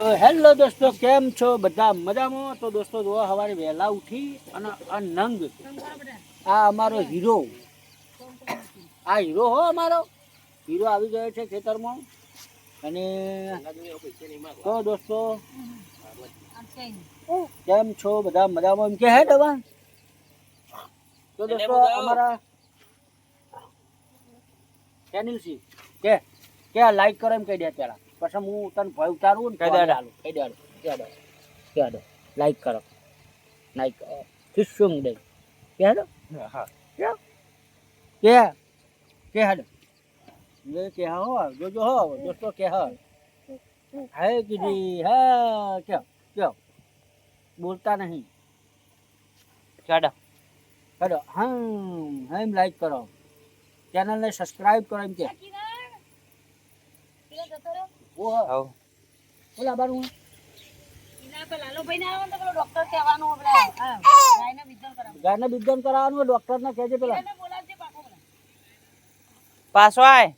Hello દોસ્તો, કેમ છો બધા? મજામાં? તો દોસ્તો જો સવારે વહેલા ઉઠી અને આ નંગ આ અમારો હીરો, આ હીરો હો અમારો હીરો આવી ગયો છે ખેતરમાં. અને તો દોસ્તો કેમ છો બધા? મજામાં? એમ કે હે દવા. તો દોસ્તો અમારા ચેનલ કે લાઈક કરો એમ કહી દે પેલા, પછી હું તને ભય ઉતારું કહી દે લાઈક કરો, લાઈક ખિસ્સું દે કે હેડો કે હેડો ये क्या हो जो हो दोस्तों क्या है कि हाँ क्या क्या बोलता नहीं चलो चलो हम लाइक करो, चैनल ने सब्सक्राइब करो एम के वो बोला बारू ગાયને વિધન કરાવવાનું ડોક્ટર ને કહેજે પેલા પાછો આય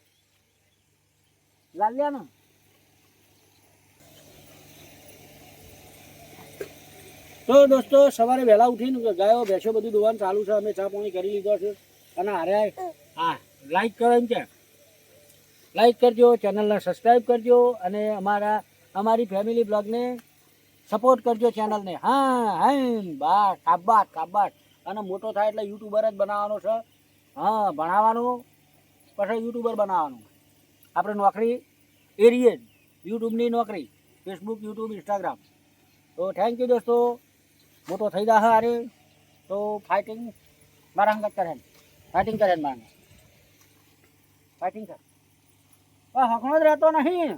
લાલ્યા ને. તો દોસ્તો સવારે વહેલા ઉઠીને ગાયો ભેંસો બધું દોવાનું ચાલુ છે. અમે ચા પાણી કરી લીધો છે અને હારે હા લાઈક કરો એમ કે લાઈક કરજો, ચેનલને સબસ્ક્રાઈબ કરજો અને અમારી ફેમિલી બ્લોગને સપોર્ટ કરજો ચેનલને. હા બા કાબાટ અને મોટો થાય એટલે યુટ્યુબર જ બનાવવાનો છે. હા ભણાવવાનું પછી યુટ્યુબર બનાવવાનું. આપણે નોકરી એરિયે યુટ્યુબની નોકરી, ફેસબુક, યુટ્યુબ, ઇન્સ્ટાગ્રામ. તો થેન્ક યુ દોસ્તો. મોટો થઈ જશે અરે તો ફાઇટિંગ મારા અંગત કરે, ફાઇટિંગ કરે મારે ફાઇટિંગ કર. હકણો જ રહેતો નહીં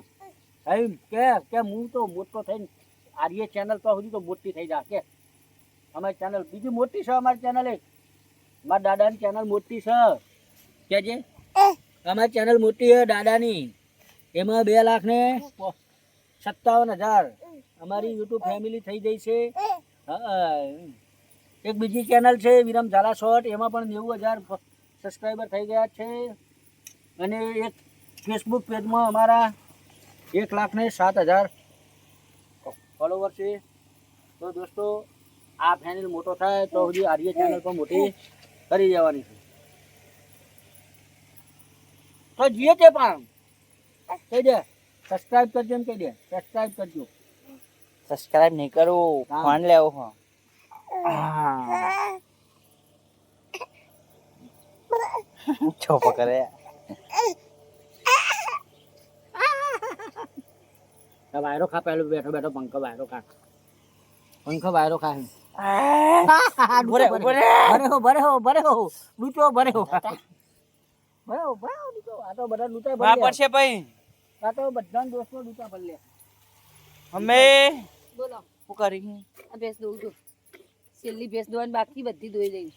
એમ કે હું તો મોટો થઈને આર્ય ચેનલ તો સુધી તો મોટી થઈ જાય કે અમારી ચેનલ બીજી મોટી છે. અમારી ચેનલ એક મારા દાદાની ચેનલ મોટી છે કેજે અમારી ચેનલ મોટી છે દાદાની. એમાં 2,57,000 અમારી યુટ્યુબ ફેમિલી થઈ ગઈ છે. એક બીજી ચેનલ છે વિરમ ઝાલા શોર્ટ, એમાં પણ 90,000 સબસ્ક્રાઈબર થઈ ગયા છે. અને એક ફેસબુક પેજમાં અમારા 1,07,000 ફોલોવર છે. તો દોસ્તો આ ફેમિલી મોટો થાય તો સુધી આર્ય ચેનલ પણ મોટી કરી દેવાની છે. તો જીએ તે પણ કહી દે સબસ્ક્રાઇબ કરજો એમ કહી દે સબસ્ક્રાઇબ કરજો. સબસ્ક્રાઇબ નહીં કરું, ફોન લેવો હો. ચોપ કરે વાયરો ખા, પેલું બેઠો બેઠો પંખો વાયરો ખા, પંખો વાયરો ખા. ભરે હો લૂંટો ભરે હો આ તો બધા લૂંટાઈ ભરે પડશે ભાઈ. આ તો બધા દોસ્તો લૂંટા ભર લે. અમે બોલો શું કરી આ ભેંસ દોઉં છું. છેલ્લી ભેંસ દોવાની બાકી બધી દોઈ દઈ.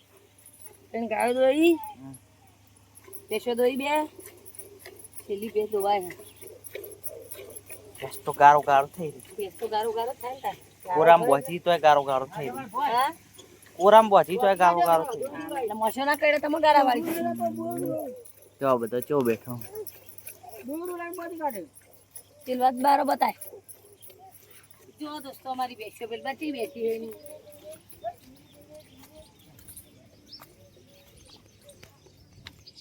ત્રણ ગાયો દોઈ, ભેંસો દોઈ 2, છેલ્લી ભેંસ દોવાય. તો ગારો ગારો થઈ રહી. ભેંસ તો ગારો ગારો થાય ને. કોરામ બોજી તોય ગારો ગારો થઈ રહી. હા કોરામ બોજી તોય ગારો ગારો થઈ રહી. એટલે મશો ના કરે તમે ગારા વાળી જો બધો ચો બેઠો સિલવાત બારો બતાય. જો દોસ્તો અમારી ભેંસો પેલી બચી બેઠી એની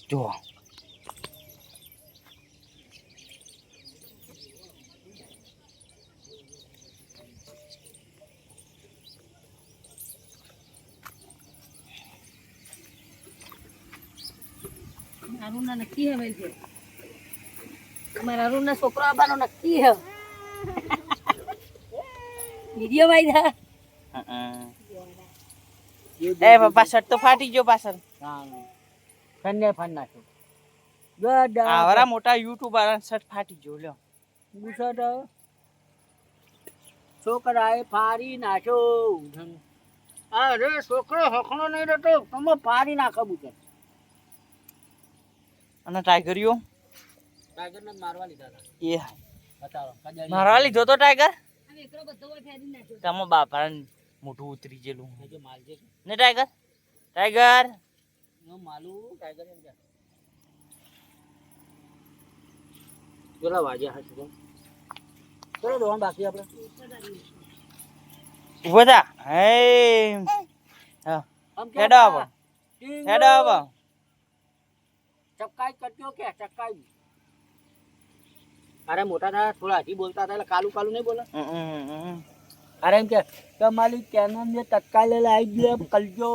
જો અરુણના નક્કી હવે છે. મારા અરુણના છોકરો આવવાનો નક્કી હે. વિડીયો માં એ પપ્પા શર્ટ તો ફાટી ગયો પાછળ. ફેનને ફાન નાખ્યો. આવરા મોટા યુટ્યુબર શર્ટ ફાટી ગયો લ્યો. બુસટ છોકરાએ ફાડી નાખ્યો. અરે છોકરો હકણો નહીં રહેતો, તમે ફાડી નાખો બુસટ. અને ટાઈગરીઓ ટાઈગર ને મારવા લીધા હતા. એ બતાવો મારવા લીધો તો ટાઈગર. હવે એકલો બધો હોય ફેરી નાખ્યો. તમે બાપા મોઢું ઉતરી ગયેલું જે માલ છે ને ટાઈગર. ટાઈગર નો માલુ ટાઈગર એમ કે પેલા વાજ્યા હશે. ચલો દોવાનું બાકી આપણે ઉભો થા હે હા આમ કે હેડો આવો ટીંગ હેડો આવો ચપકાઈ કરજો કે ચપકાઈ અરે મોટા થયા થોડા હજી બોલતા હતા એટલે કાલું કાલું નહીં બોલે અરે એમ કે તમારી કેનન જે તત્કાલ લઈને આવી ગયો કલજો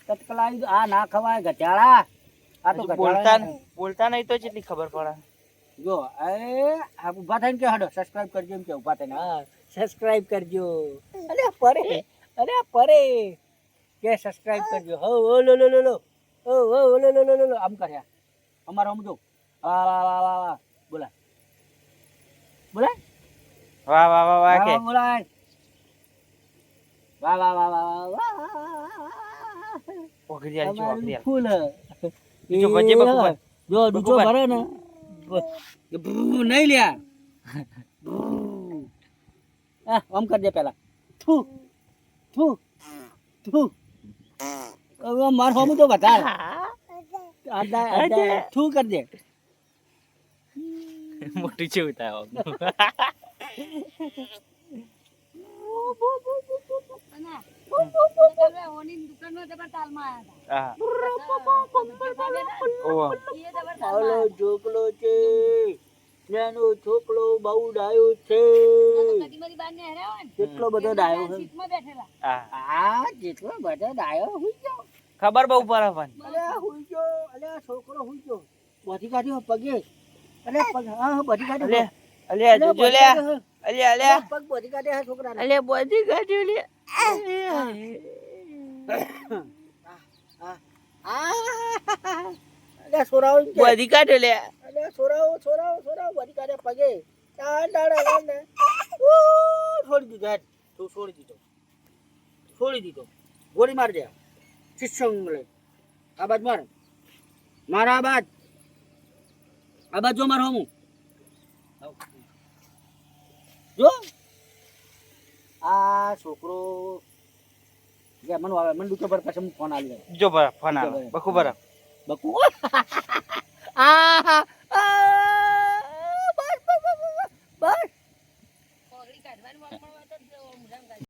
તત્કાલ આવી આ ના ખવાય ગધાડા આ તો બોલતા નહીં તો કેટલી ખબર પડે જો એ આ ઊભા થઈને કે હડો સબસ્ક્રાઇબ કરજો એમ કે ઊભા થઈને હા સબસ્ક્રાઇબ કરજો અરે પરે કે સબસ્ક્રાઇબ કરજો હો ઓ લો લો લો લો ઓ ઓ લો લો લો લો આમ કર્યા અમારો આમ જો વાહ વાહ વાહ વાહ વાહ બોલા બોલા વાહ વાહ વાહ વાહ કે બોલાય વાહ વાહ વાહ વાહ વાહ ઓગરી આલી જો ઓગરી આલી ફૂલ બીજો ભજે બકુબર જો દૂધો ભરે ને નહીં લ્યા આમ કર દે પેલા થુ થુ થુ હવે માર હોમું તો વધારે આડા થુ કર દે મોટી છે ઉતાવ હા હાલો છોકલો છે નાનો છોકલો બહુ ડાયો છે કેટલો બધો ડાયો છે આ જેટલો બધો ડાયો હુઈ ગયો ખબર બહુ પડે પણ અલ્યા હુઈ ગયો અલ્યા છોકરો હુઈ ગયો બધી કાઢ્યો પગે અલ્યા પગ હા બધી કાઢ્યો અલ્યા જોજો લે અલ્યા પગ બધી કાઢે હા છોકરાને અલ્યા બધી કાઢ્યો લે અલ્યા સોરાવો કે બધી કાઢ્યો લે અલ્યા સોરાવો બધી કાઢે પગે છોડી દીધો ગોળી માર દે શિક્ષણ લે આ બાજ માર મારા આ બાજ જો માર હમું જો આ છોકરો જે મન વાવે મન દુખે પર પછી ફોન આલી જો બરા ફોન આવે બકુ બરા બકુ